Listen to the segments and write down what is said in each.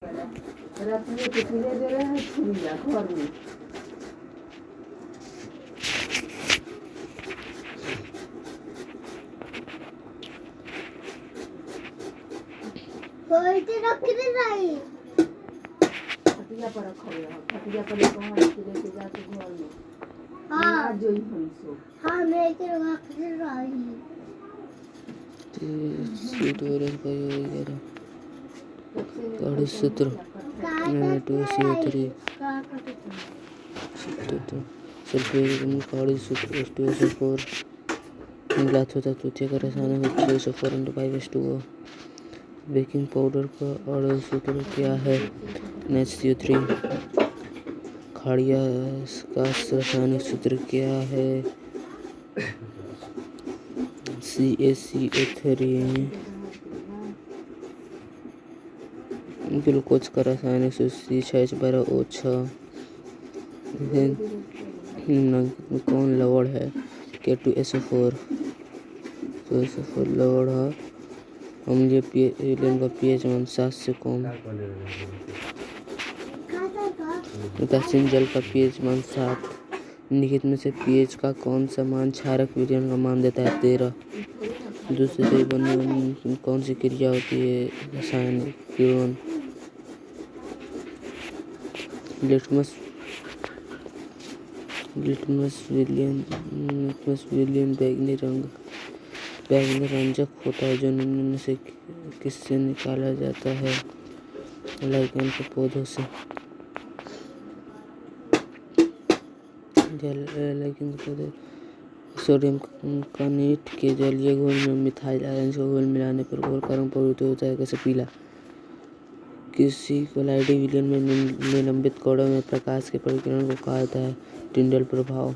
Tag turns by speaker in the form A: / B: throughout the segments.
A: रखिए तो धीरे धीरे है छुइया घर में खटिया पर रखा हुआ है खटिया पर लेके जाके घर में हाँ जो ही हुई सो हाँ मैं तेरे वहाँ खटिया रही
B: सीट वगैरह का ये वगैरह गाड़ी सूत्र 203 सेल्फी गाड़ी सूत्र 204 ग्लास होता तूतिया का रसायन है 204 × 5:2 बेकिंग पाउडर का और सूत्र क्या है NaCO3 खाड़िया का रासायनिक सूत्र क्या है CaCO3 ग्लूकोज का रासायनिक सूत्र C6H12O6 कौन लवण है K2SO4 लवण है अम्लीय विलयन का pH मान 7 से कम उदासीन जल का pH मान 7 निम्नलिखित में से pH का कौन सा मान क्षारक विलयन का मान देता है 13 दूसरे से बनने में कौन सी क्रिया होती है रासायनिक किण्वन लिटमस विलयन बैंगनी रंजक होता है जो निम्न में से किससे निकाला जाता है लाइकेन के पौधों से लाइकेन के पौधे सोडियम कार्बोनेट के जलीय घोल में मिथाइल आयन का घोल मिलाने पर घोल कार्बन प्रवृत्त होता है कैसे पीला किसी कोलाइडी विलयन में निलंबित कणों में प्रकाश के परिक्रमा को कहा जाता है टिंडल प्रभाव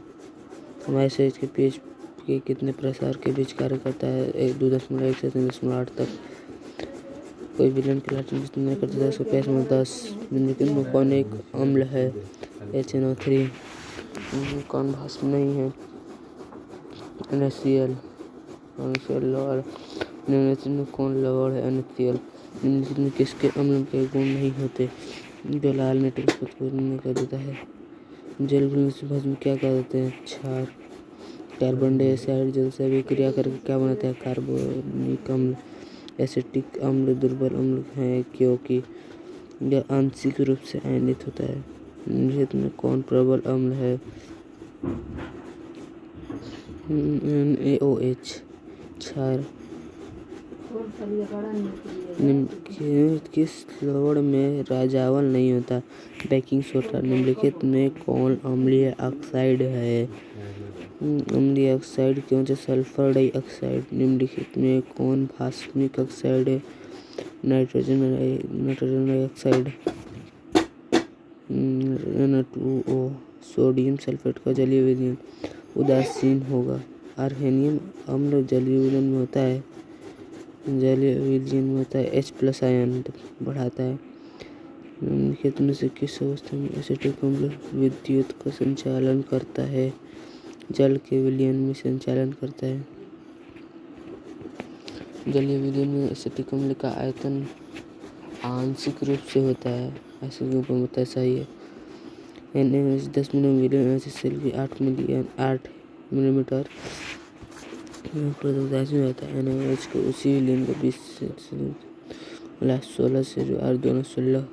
B: हमारे शरीर के pH के कितने प्रसार के बीच कार्य करता है 2.1 से 3.8 तक कोई विलयन के लाइटिन इस्तेमाल करता है उसका pH मान 10 निम्नलिखित में कौन एक अम्ल है HNO3 कौन भस्म नहीं है NaCl लवण निम्नलिखित में कौन लवण है NaCl निम्नलिखित में किसके अम्ल के गुण नहीं होते जो लाल नाइट्रोजन को उत्पन्न कर देता है जल घुलने से भस्म क्या कर देते हैं क्षार कार्बन डाइऑक्साइड जल से अभिक्रिया करके क्या बनाता है कार्बोनिक अम्ल एसिटिक अम्ल दुर्बल अम्ल है क्योंकि यह आंशिक रूप से आयनित होता है निम्नलिखित में कौन प्रबल अम्ल है NaOH क्षार किस लवण में राजावल नहीं होता बेकिंग सोडा निम्नलिखित में कौन अम्लीय ऑक्साइड है अम्लीय ऑक्साइड क्यों से सल्फर डाइऑक्साइड निम्नलिखित में कौन भास्मिक ऑक्साइड है nitrogen dioxide Na2O sodium sulphate का जलीय विलयन उदासीन होगा अर्सेनियम अम्ल जलीय विलयन में होता है H+ आयन बढ़ाता है निम्नलिखित में से किस अवस्था में एसिटिक अम्ल विद्युत का संचालन करता है जल के विलयन में संचालन करता है जलीय विलयन में एसिटिक अम्ल का आयतन आंशिक रूप से होता है ऐसे रूप में होता है सही है NaOH 10 मिलीमीटर NaCl की 8 मिलीमीटर प्रदर्शित में होता है NaOH को उसी विलयन का 20 से 16 से जो और दोनों 16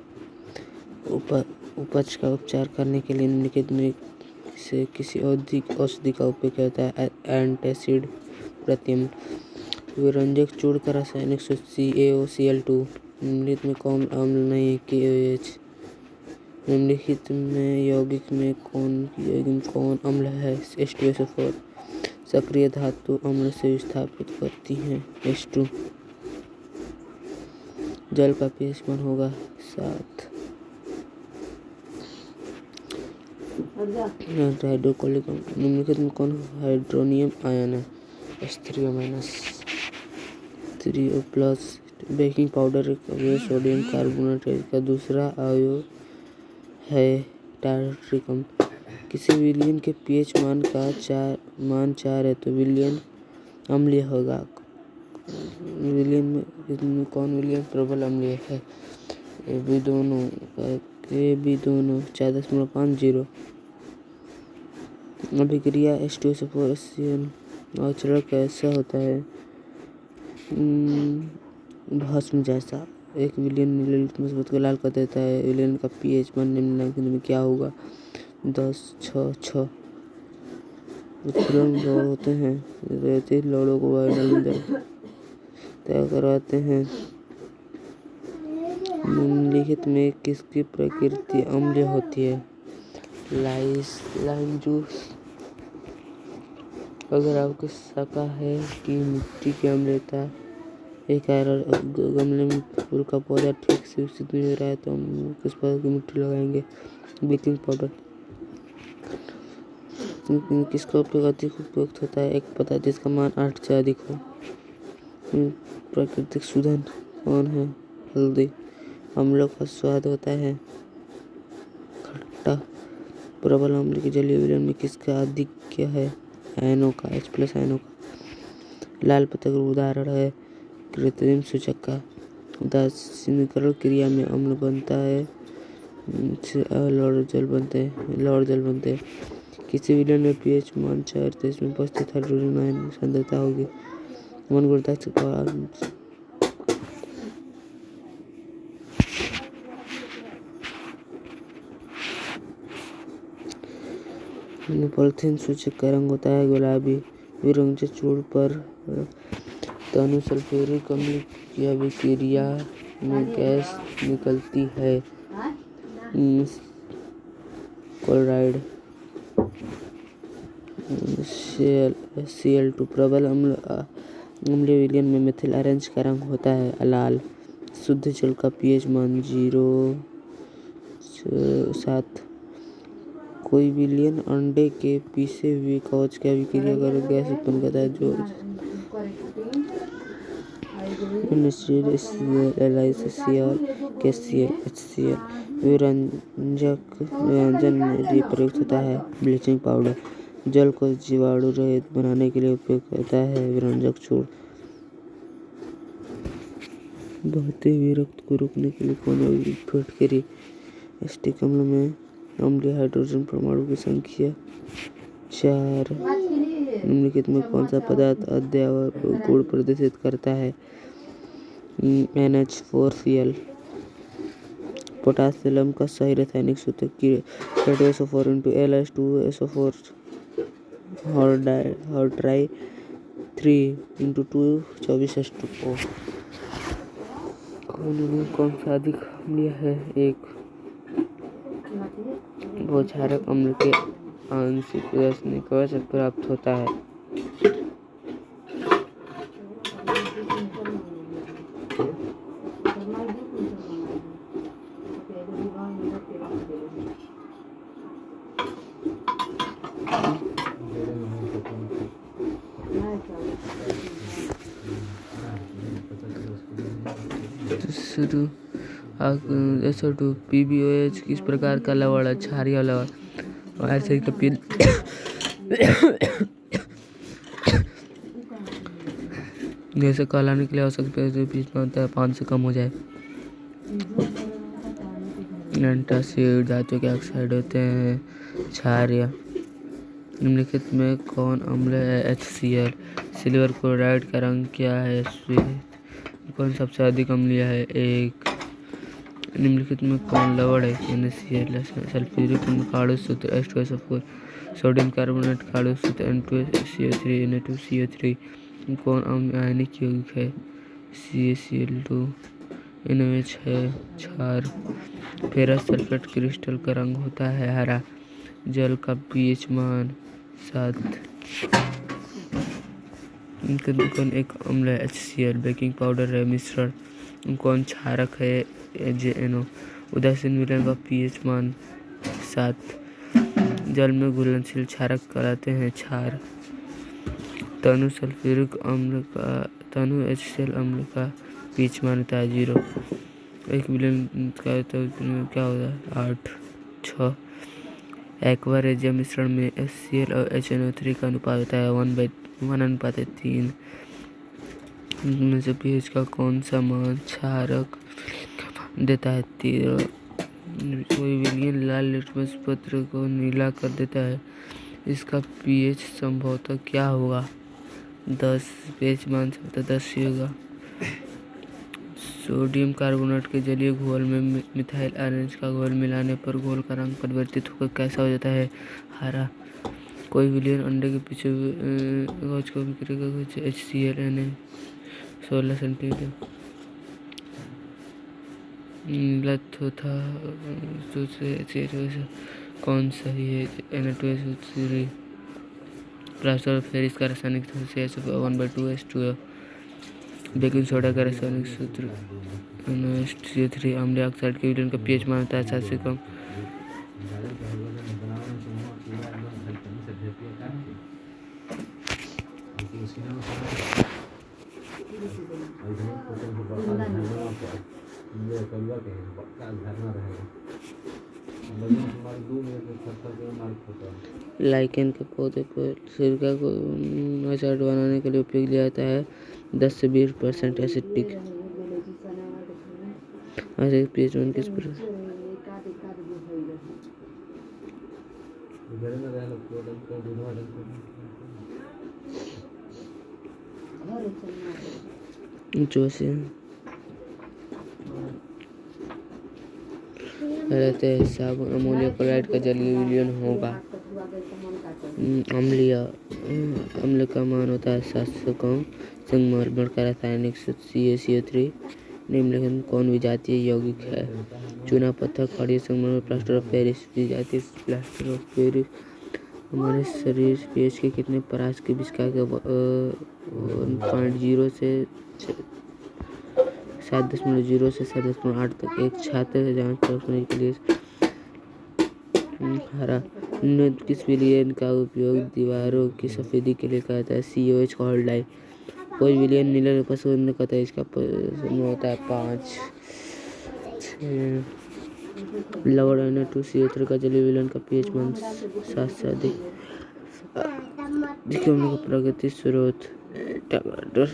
B: उपज का उपचार करने के लिए निम्नलिखित में से किसी औषधि का उपयोग किया जाता है एंटासिड प्रत्यम विरंजक चूर्ण का रासायनिक सूत्र CaOCl2 निम्नलिखित में कौन अम्ल नहीं है KOH निम्नलिखित में यौगिक में कौन अम्ल है H2SO4 सक्रिय धातु अम्ल से विस्थापित करती हैं H2 जल का pH मान होगा 7 हाइड्रोक्लोरिक निम्नलिखित में कौन हाइड्रोनियम आयन है H3O3O+ बेकिंग पाउडर का सोडियम कार्बोनेट का दूसरा अवयव है टार्ट्रिकम किसी विलयन के pH मान 4 है तो विलयन अम्लीय होगा विलयन में कौन विलयन प्रबल अम्लीय है ये भी दोनों 4.50। अभिक्रिया H2SO4 HCl और कैसा होता है? भस्म जैसा। 1 मिलियन मिलीलीटर मजबूत को लाल कर देता है। विलेन का pH मान निम्नलिखित में क्या होगा? 10.6. उत्प्रेरक लौड़ होते हैं। रेती लौड़ों को वायुमंडल तय करवाते हैं। निम्नलिखित में किसकी प्रकृति अम्लीय होती है? Lime juice. अगर आपको शंका है कि मिट्टी की अम्लता एक कारण गमले में फूल का पौधा ठीक से विकसित नहीं हो रहा है तो हम किस प्रकार की मिट्टी लगाएंगे? Bleaching powder. किसका उपयोग अधिक उपयुक्त होता है? एक पदार्थ जिसका मान 8 से अधिक हो। प्राकृतिक शोधन कौन है? हल्दी। अम्लों का स्वाद होता है खट्टा। प्रबल अम्ल के जलीय विलयन में किसका आधिक्य है? आयनों का, H+ आयनों का। लाल पत्ते का उदाहरण है कृत्रिम सूचक का। उदासीनीकरण क्रिया में अम्ल बनता है लौह जल बनते हैं। किसी विलयन में pH मान 4 तो इसमें उपस्थित हाइड्रोजन आयन सांद्रता होगी। मन गुणता पॉलीथीन सूचक का रंग होता है गुलाबी। विरंजक चूर्ण पर तनु सल्फ्यूरिक अम्ल की अभिक्रिया में गैस निकलती है क्लोराइड Cl2। प्रबल अम्लीय विलयन में मिथिल ऑरेंज का रंग होता है लाल। शुद्ध जल का pH मान 0.7। कोई विलयन अंडे के पीसे हुए कवच की अभिक्रिया कर गैस उत्पन्न करता है जो HCl। व्यंजन में प्रयुक्त होता है ब्लीचिंग पाउडर। जल को जीवाणु रहित बनाने के लिए उपयोग होता है विरंजक चूर्ण। बहते हुए रक्त को रोकने के लिए कौन फटकरी? एसिटिक अम्ल में अम्लीय हाइड्रोजन परमाणु की संख्या 4। निम्नलिखित में कौन सा पदार्थ अद्राव्य गुण प्रदर्शित करता है? NH4Cl। पोटासियम का सही रासायनिक सूत्र K2SO4 Al2SO4 हाइड्राई 3 2 24H2O। कौन सा अधिक अम्लीय है? 1। वो क्षारक अम्ल के आंशिक रासायनिक से प्राप्त होता है। SO2 PbOH किस प्रकार का लवण है? क्षारीय लवण। और ऐसे ही पील जैसे कहलाने के लिए आवश्यक बीच में होता है 5 से कम हो जाए। एंटासिड धातु के ऑक्साइड होते हैं क्षारीय। निम्नलिखित में कौन अम्ल है? HCl। सिल्वर क्लोराइड का रंग क्या है? श्वेत। कौन सबसे अधिक अम्लीय है? 1। निम्नलिखित में कौन लवण है? NaCl। सल्फ्यूरिक अम्ल का आणविक सूत्र H2SO4। सोडियम कार्बोनेट का आणविक सूत्र N2CO3 Na2CO3। कौन अम्ल आयनिक यौगिक है? CaCl2। NaOH है क्षार। फेरस सल्फेट क्रिस्टल का रंग होता है हरा। जल का pH मान 7। कौन एक अम्ल है? HCl। बेकिंग पाउडर है मिश्रण। कौन क्षारक है? JNO। उदासीन विलयन का pH मान 7। जल में घुलनशील क्षारक कहलाते हैं क्षार। तनु HCl अम्ल का pH मान होता है 0। 1 विलयन का तो क्या होता है? 8 6। एक्वा रेजिया मिश्रण में HCl और HNO3 का अनुपात होता है 1:3। इनमें से pH का कौन सा मान क्षारक देता है। कोई विलयन लाल लिटमस पत्र को नीला कर देता है। इसका पीएच संभवतः क्या होगा? 10। पीएच मान सकता 10 ही होगा। सोडियम कार्बोनेट के जलीय घोल में मिथाइल ऑरेंज का घोल मिलाने पर घोल का रंग परिवर्तित होकर कैसा हो जाता है? हरा। कोई विलयन अंडे के पीछे कागज को बिक्री का कुछ HCl Na 16 सेंटीमीटर नीला थोथा कौन सही है? Na2SO3 प्लास्टर ऑफ पेरिस का रासायनिक सूत्र 1/2H2O। बेकिंग सोडा का रासायनिक सूत्र NaOH3। अम्लीय ऑक्साइड के विलयन का पीएच मान होता है 7 से कम। लाइकेन के पौधे पर सिरका को अचार बनाने के लिए उपयोग लिया जाता है। 10 से 20% एसिटिक पीएच मान किस पर? रहते हैं साबुन अमोनियम क्लोराइड का जलीय विलयन होगा। अम्ल का मान होता है 7 से कम। संगमरमर का रासायनिक सूत्र CaCO3। निम्नलिखित कौन विजातीय यौगिक है? चूना पत्थर खड़ी संगमरमर प्लास्टर ऑफ पेरिस। विजातीय प्लास्टर ऑफ पेरिस हमारे शरीर पीएच के कितने परास की विस्का के 1.0 से 7.0 से 7.8 तक। एक छात्र जांच करने के लिए हरा। किस विलयन का उपयोग दीवारों की सफेदी के लिए करता है? COH हॉल्डाई। कोई विलयन नीला पसंद करता है। इसका पसंद होता है 5। लवण Na2CO3 का जलीय विलयन का पीएच मान 7 से अधिक। जिसके प्रगति स्रोत टमाटर